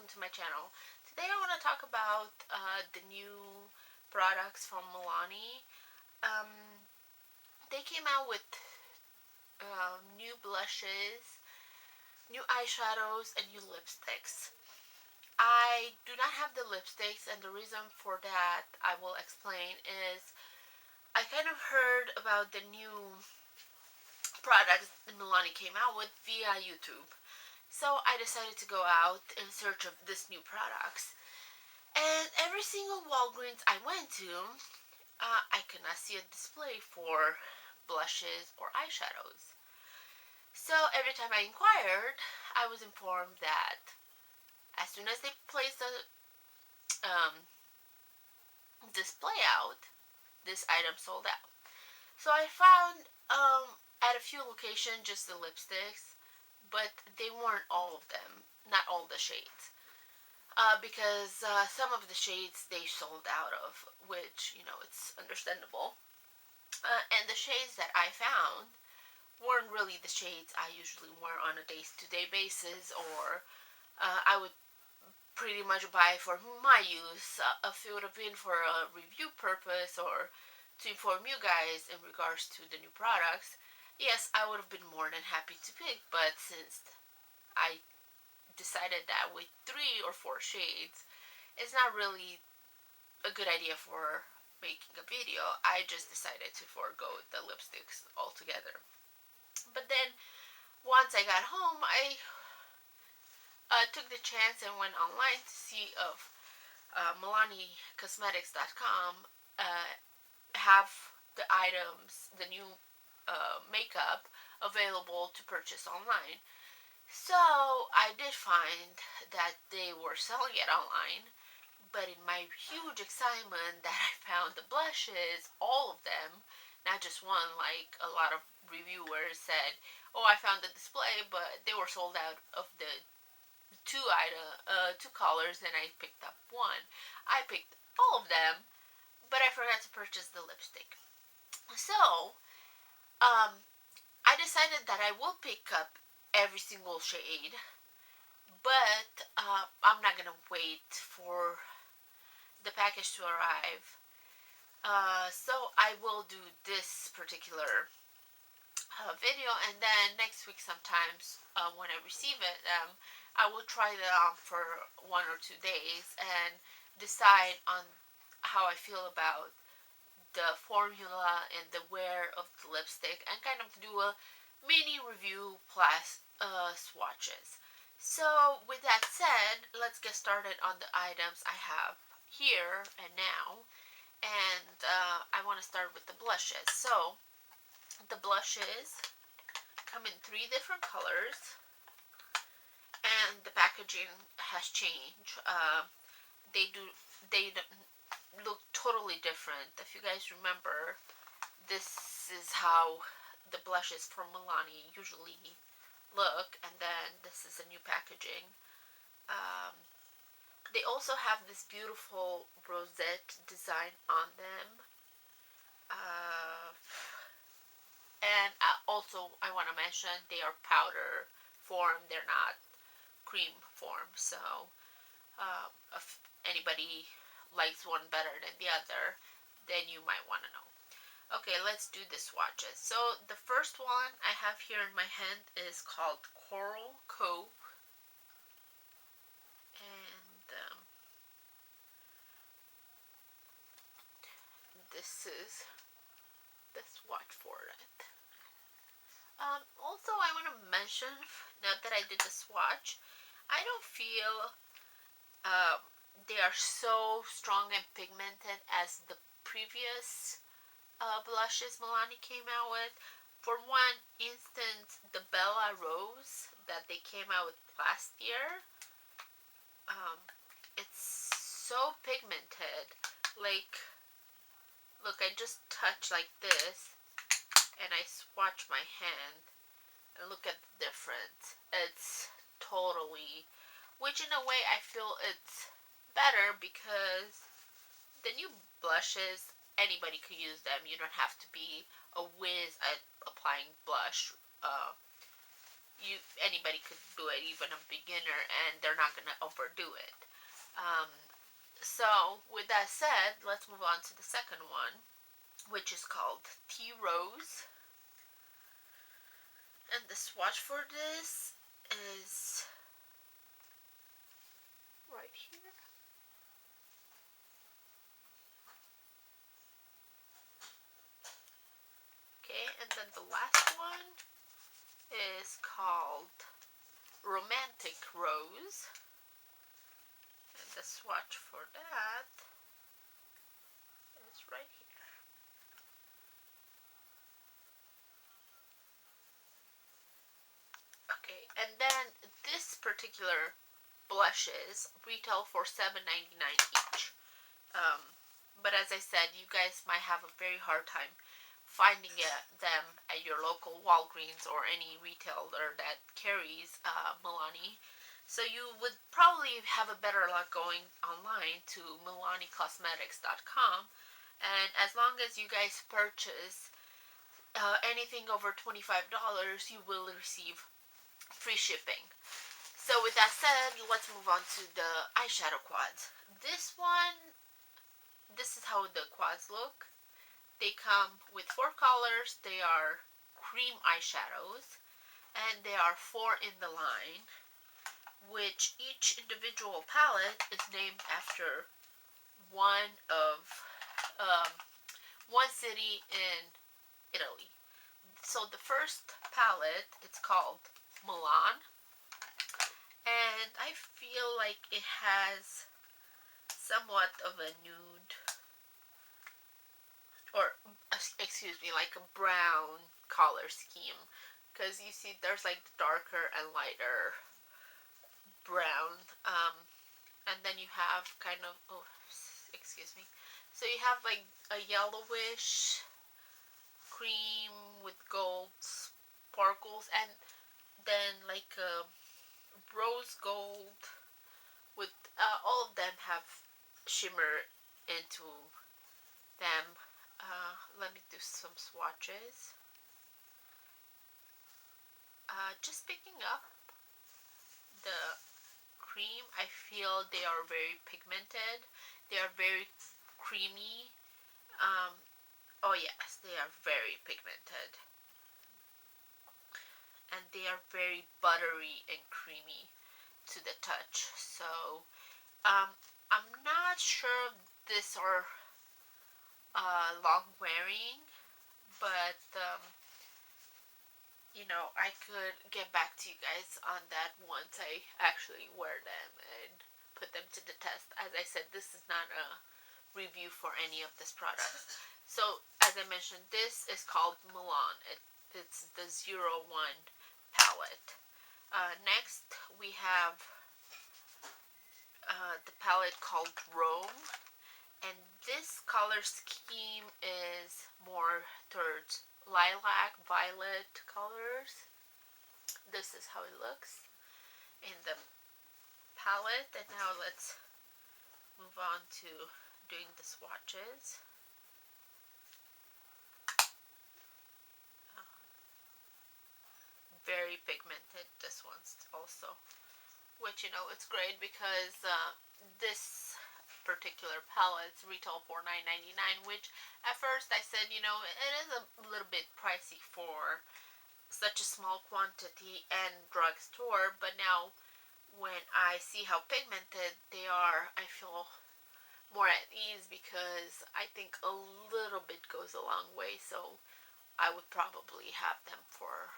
welcome to my channel. Today I want to talk about the new products from Milani. Um, they came out with new blushes, new eyeshadows, and new lipsticks. I do not have the lipsticks, and the reason for that I will explain is I kind of heard about the new products that Milani came out with via YouTube. So I decided to go out in search of this new products. And every single Walgreens I went to, I could not see a display for blushes or eyeshadows. So every time I inquired, I was informed that as soon as they placed the display out, this item sold out. So I found at a few locations just the lipsticks, but they weren't all of them, not all the shades. Because some of the shades they sold out of, which, it's understandable. And the shades that I found weren't really the shades I usually wear on a day-to-day basis, or I would pretty much buy for my use. If it would have been for a review purpose or to inform you guys in regards to the new products, yes, I would have been more than happy to pick, but since I decided that with 3 or 4 shades, it's not really a good idea for making a video. I just decided to forego the lipsticks altogether. But then once I got home, I took the chance and went online to see if MilaniCosmetics.com have the items, the new makeup available to purchase online. So I did find that they were selling it online, but in my huge excitement that I found the blushes, all of them, not just one, like a lot of reviewers said, oh, I found the display, but they were sold out of the two colors, and I picked up one. I picked all of them, but I forgot to purchase the lipstick. So, I decided that I will pick up every single shade, but I'm not gonna wait for the package to arrive. So I will do this particular video, and then next week sometimes when I receive it, I will try it on for 1 or 2 days and decide on how I feel about the formula and the wear of the lipstick, and kind of do a mini review plus swatches. So with that said, let's get started on the items I have here and now. And I want to start with the blushes. So the blushes come in 3 different colors, and the packaging has changed. They look totally different. If you guys remember, this is how the blushes from Milani usually look, and then this is a new packaging. Um, they also have this beautiful rosette design on them. Uh, and also, I want to mention they are powder form, they're not cream form. So, if anybody likes one better than the other, then you might want to know. Okay, let's do the swatches. So the first one I have here in my hand is called Coral Cove. And this is the swatch for it. Also, I want to mention, now that I did the swatch, I don't feel they are so strong and pigmented as the previous blushes Milani came out with. For one instance, the Bella Rose that they came out with last year, um, it's so pigmented. Like, look, I just touch like this, and I swatch my hand, and look at the difference. It's totally, which in a way I feel it's better because the new blushes, anybody could use them. You don't have to be a whiz at applying blush. Anybody could do it, even a beginner, and they're not gonna overdo it. So with that said, let's move on to the second one, which is called Tea Rose. And the swatch for this is right here. Okay, and then the last one is called Romantic Rose. And the swatch for that is right here. Okay, and then this particular blushes retail for $7.99 each. Um, but as I said, you guys might have a very hard time finding them at your local Walgreens or any retailer that carries Milani. So you would probably have a better luck going online to milanicosmetics.com, and as long as you guys purchase anything over $25, you will receive free shipping. So with that said, let's move on to the eyeshadow quads. This is how the quads look. They come with 4 colors. They are cream eyeshadows, and there are 4 in the line, which each individual palette is named after one of um, one city in Italy. So the first palette, it's called Milan, and I feel like it has somewhat of a nude, or excuse me, like a brown color scheme, because you see there's like darker and lighter brown, and then you have kind of, oh, excuse me, so you have like a yellowish cream with gold sparkles, and then like a rose gold with all of them have shimmer into them. Let me do some swatches. Just picking up the cream, I feel they are very pigmented. They are very creamy. Um, oh yes, they are very pigmented. And they are very buttery and creamy to the touch. So, I'm not sure if these are long wearing, but I could get back to you guys on that once I actually wear them and put them to the test. As I said, this is not a review for any of this product. So, as I mentioned, this is called Milan. It's the 01 palette. Next, we have the palette called Rome. And this color scheme is more towards lilac, violet colors. This is how it looks in the palette. And now let's move on to doing the swatches. Very pigmented, this one's also. Which, it's great because this particular palettes retail for $9.99, which at first I said, it is a little bit pricey for such a small quantity and drugstore, but now when I see how pigmented they are, I feel more at ease because I think a little bit goes a long way, so I would probably have them for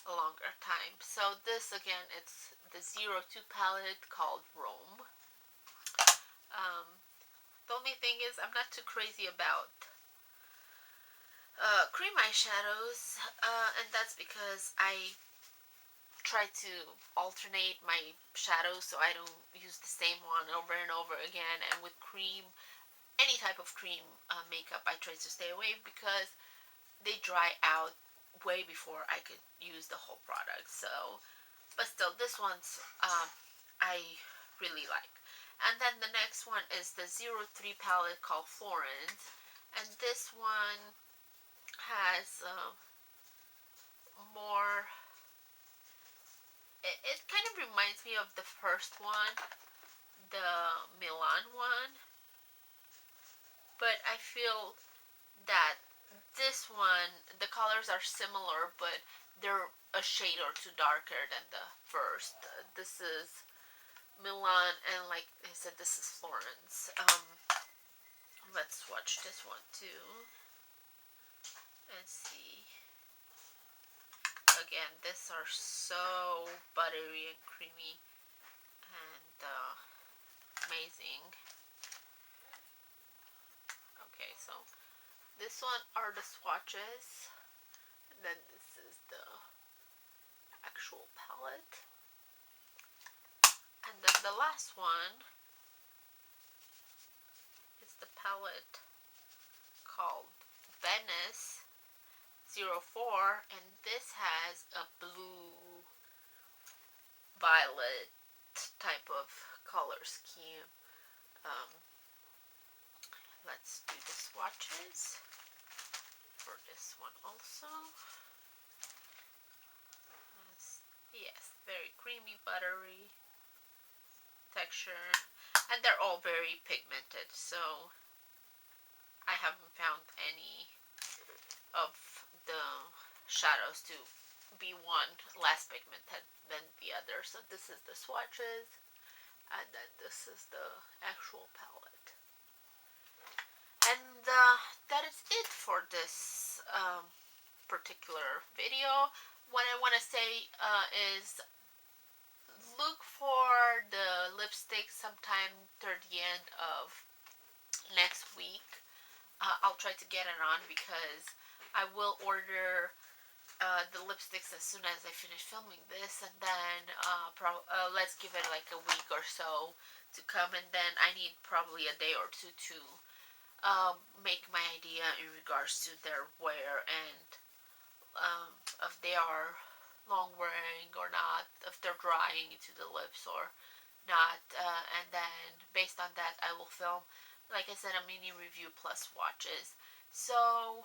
a longer time. So this again, it's the 02 palette called Rome. The only thing is I'm not too crazy about cream eyeshadows, and that's because I try to alternate my shadows so I don't use the same one over and over again. And with cream, any type of cream makeup, I try to stay away because they dry out way before I could use the whole product. So, but still, this one's I really like. And then the next one is the 03 palette called Florence, and this one has more. It kind of reminds me of the first one, the Milan one, but I feel that this one, the colors are similar, but they're a shade or two darker than the first. This is Milan, and like I said, this is Florence. Let's swatch this one too and see. Again, these are so buttery and creamy and amazing. Okay, so this one are the swatches, and then this is the actual palette. And then the last one is the palette called Venice 04, and this has a blue violet type of color scheme. Let's do the swatches for this one also. Yes, very creamy, buttery texture, and they're all very pigmented, so I haven't found any of the shadows to be one less pigmented than the other. So this is the swatches, and then this is the actual palette. And that is it for this particular video. What I want to say is look for the lipstick sometime toward the end of next week. I'll try to get it on because I will order the lipsticks as soon as I finish filming this, and then let's give it like a week or so to come, and then I need probably a day or two to make my idea in regards to their wear and if they are long wearing or not, if they're drying into the lips or not, and then based on that I will film, like I said, a mini review plus swatches. So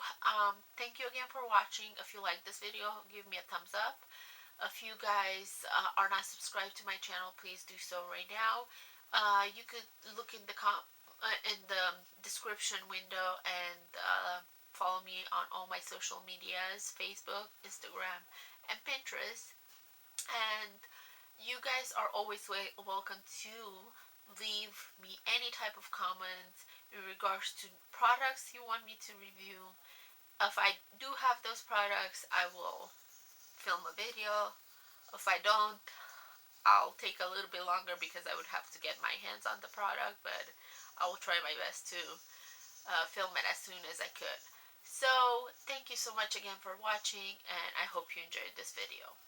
thank you again for watching. If you like this video, give me a thumbs up. If you guys are not subscribed to my channel, please do so right now. You could look in the description window and follow me on all my social medias, Facebook, Instagram, and Pinterest. And you guys are always welcome to leave me any type of comments in regards to products you want me to review. If I do have those products, I will film a video. If I don't, I'll take a little bit longer because I would have to get my hands on the product, but I will try my best to film it as soon as I could. So thank you so much again for watching, and I hope you enjoyed this video.